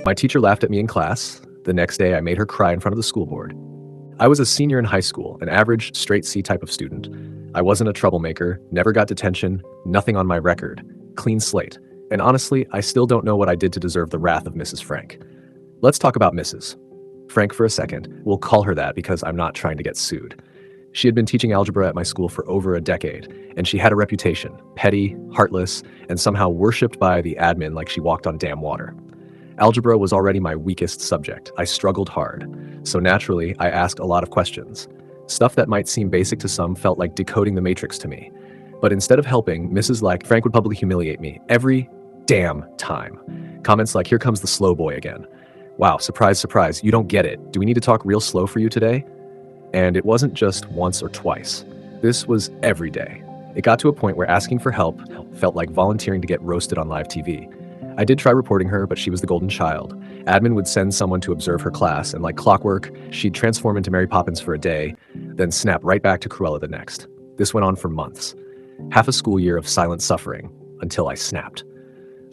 My teacher laughed at me in class. The next day, I made her cry in front of the school board. I was a senior in high school, an average straight C type of student. I wasn't a troublemaker, never got detention, nothing on my record. Clean slate. And honestly, I still don't know what I did to deserve the wrath of Mrs. Frank. Let's talk about Mrs. Frank for a second. We'll call her that because I'm not trying to get sued. She had been teaching algebra at my school for over a decade, and she had a reputation, petty, heartless, and somehow worshipped by the admin like she walked on damn water. Algebra was already my weakest subject. I struggled hard. So naturally, I asked a lot of questions. Stuff that might seem basic to some felt like decoding the matrix to me. But instead of helping, Mrs. Frank would publicly humiliate me every damn time. Comments like, "Here comes the slow boy again. Wow, surprise, surprise, you don't get it. Do we need to talk real slow for you today?" And it wasn't just once or twice. This was every day. It got to a point where asking for help felt like volunteering to get roasted on live TV. I did try reporting her, but she was the golden child. Admin would send someone to observe her class, and like clockwork, she'd transform into Mary Poppins for a day, then snap right back to Cruella the next. This went on for months. Half a school year of silent suffering, until I snapped.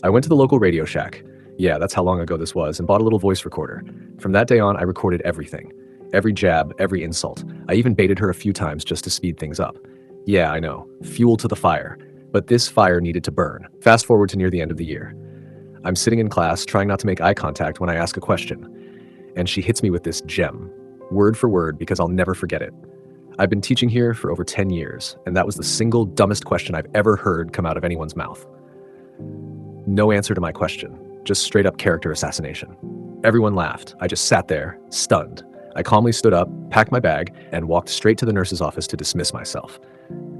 I went to the local Radio Shack. Yeah, that's how long ago this was, and bought a little voice recorder. From that day on, I recorded everything. Every jab, every insult. I even baited her a few times just to speed things up. Yeah, I know. Fuel to the fire. But this fire needed to burn. Fast forward to near the end of the year. I'm sitting in class, trying not to make eye contact when I ask a question. And she hits me with this gem, word for word, because I'll never forget it. I've been teaching here for over 10 years, and that was the single dumbest question I've ever heard come out of anyone's mouth. No answer to my question, just straight up character assassination. Everyone laughed. I just sat there, stunned. I calmly stood up, packed my bag, and walked straight to the nurse's office to dismiss myself.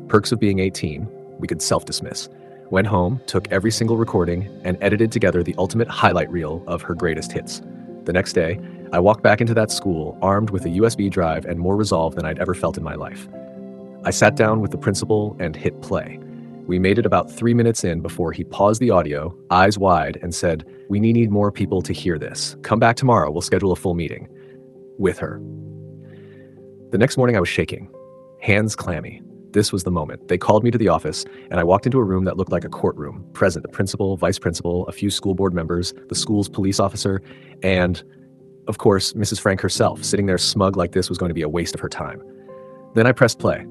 Perks of being 18, we could self-dismiss. Went home, took every single recording, and edited together the ultimate highlight reel of her greatest hits. The next day, I walked back into that school armed with a USB drive and more resolve than I'd ever felt in my life. I sat down with the principal and hit play. We made it about 3 minutes in before he paused the audio, eyes wide, and said, "We need more people to hear this. Come back tomorrow, we'll schedule a full meeting." With her. The next morning I was shaking, hands clammy. This was the moment. They called me to the office, and I walked into a room that looked like a courtroom. Present the principal, vice principal, a few school board members, the school's police officer, and, of course, Mrs. Frank herself. Sitting there smug like this was going to be a waste of her time. Then I pressed play.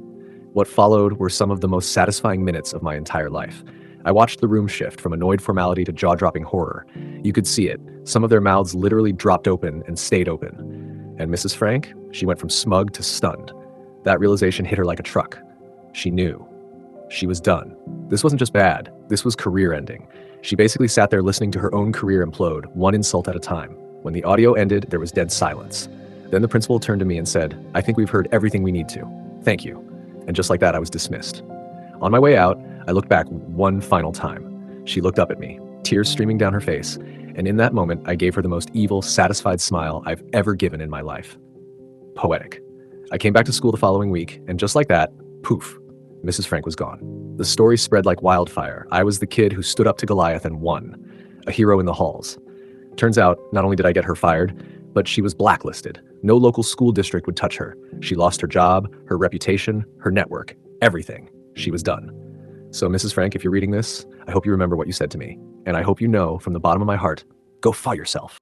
What followed were some of the most satisfying minutes of my entire life. I watched the room shift from annoyed formality to jaw-dropping horror. You could see it. Some of their mouths literally dropped open and stayed open. And Mrs. Frank, she went from smug to stunned. That realization hit her like a truck. She knew. She was done. This wasn't just bad. This was career-ending. She basically sat there listening to her own career implode, one insult at a time. When the audio ended, there was dead silence. Then the principal turned to me and said, "I think we've heard everything we need to. Thank you." And just like that, I was dismissed. On my way out, I looked back one final time. She looked up at me, tears streaming down her face, and in that moment, I gave her the most evil, satisfied smile I've ever given in my life. Poetic. I came back to school the following week, and just like that, poof, Mrs. Frank was gone. The story spread like wildfire. I was the kid who stood up to Goliath and won. A hero in the halls. Turns out, not only did I get her fired, but she was blacklisted. No local school district would touch her. She lost her job, her reputation, her network, everything. She was done. So, Mrs. Frank, if you're reading this, I hope you remember what you said to me. And I hope you know, from the bottom of my heart, go fuck yourself.